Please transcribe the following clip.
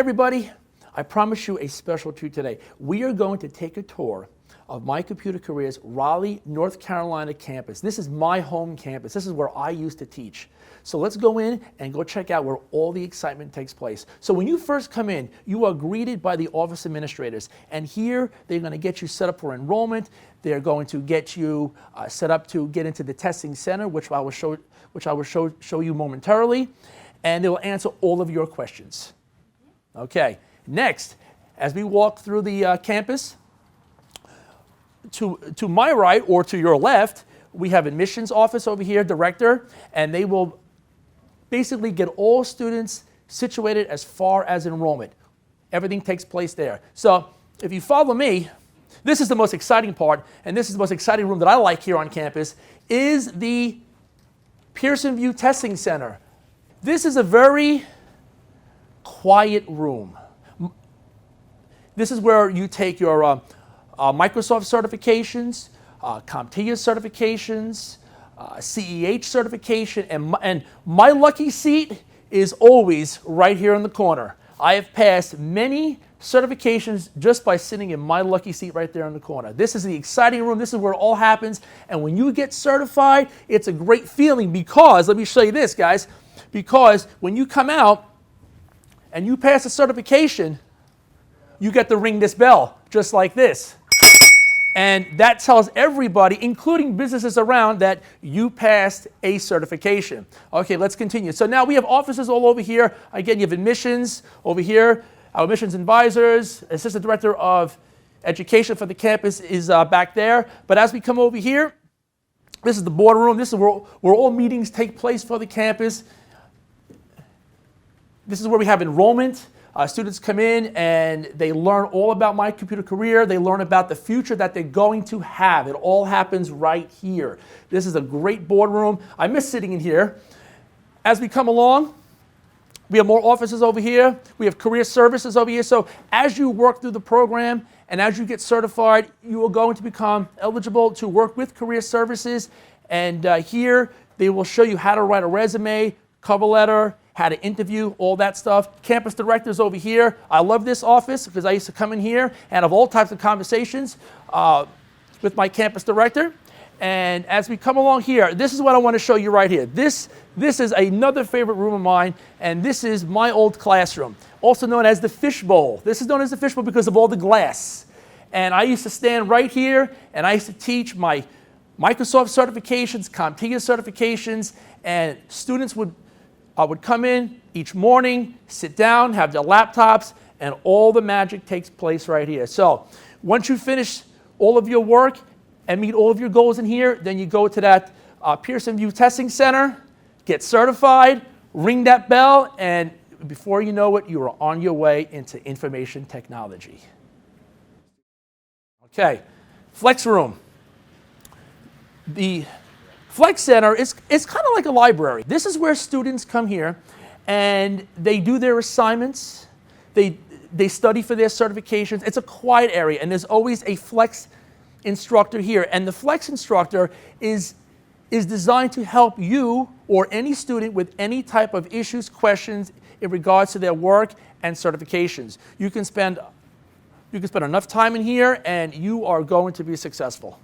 everybody, I promise you a special treat today. We are going to take a tour of MyComputerCareer's Raleigh, North Carolina campus. This is my home campus. This is where I used to teach. So let's go in and go check out where all the excitement takes place. So when you first come in, you are greeted by the office administrators. And here, they're going to get you set up for enrollment. They're going to get you set up to get into the testing center, which I will show you momentarily. And they will answer all of your questions. Okay, next, as we walk through the campus, to my right or to your left, we have admissions office over here, director, and they will basically get all students situated as far as enrollment. Everything takes place there. So if you follow me, this is the most exciting part, and this is the most exciting room that I like here on campus, is the Pearson View Testing Center. This is a very quiet room. This is where you take your Microsoft certifications, CompTIA certifications, CEH certification, and my lucky seat is always right here in the corner. I have passed many certifications just by sitting in my lucky seat right there in the corner. This is the exciting room. This is where it all happens. And when you get certified, it's a great feeling because, let me show you this, guys, because when you come out and you pass a certification, you get to ring this bell just like this. And that tells everybody, including businesses around, that you passed a certification. Okay, let's continue. So now we have offices all over here. Again, you have admissions over here. Our admissions advisors, assistant director of education for the campus is back there. But as we come over here, this is the boardroom. This is where all meetings take place for the campus. This is where we have enrollment. Students come in and they learn all about MyComputerCareer. They learn about the future that they're going to have. It all happens right here. This is a great boardroom. I miss sitting in here. As we come along, we have more offices over here. We have career services over here. So as you work through the program and as you get certified, you are going to become eligible to work with career services. And here they will show you how to write a resume, cover letter, how to interview, all that stuff. Campus directors over here. I love this office because I used to come in here and have all types of conversations with my campus director. And as we come along here, this is what I want to show you right here. This is another favorite room of mine, and this is my old classroom, also known as the Fishbowl. This is known as the Fishbowl because of all the glass. And I used to stand right here, and I used to teach my Microsoft certifications, CompTIA certifications, and students would come in each morning, sit down, have their laptops, and all the magic takes place right here. So once you finish all of your work and meet all of your goals in here, then you go to that Pearson View Testing Center, get certified, ring that bell, and before you know it, you are on your way into information technology. Okay, Flex Room. The Flex Center is kind of like a library. This is where students come here and they do their assignments. They study for their certifications. It's a quiet area, and there's always a Flex instructor here. And the Flex instructor is designed to help you or any student with any type of issues, questions in regards to their work and certifications. You can spend enough time in here and you are going to be successful.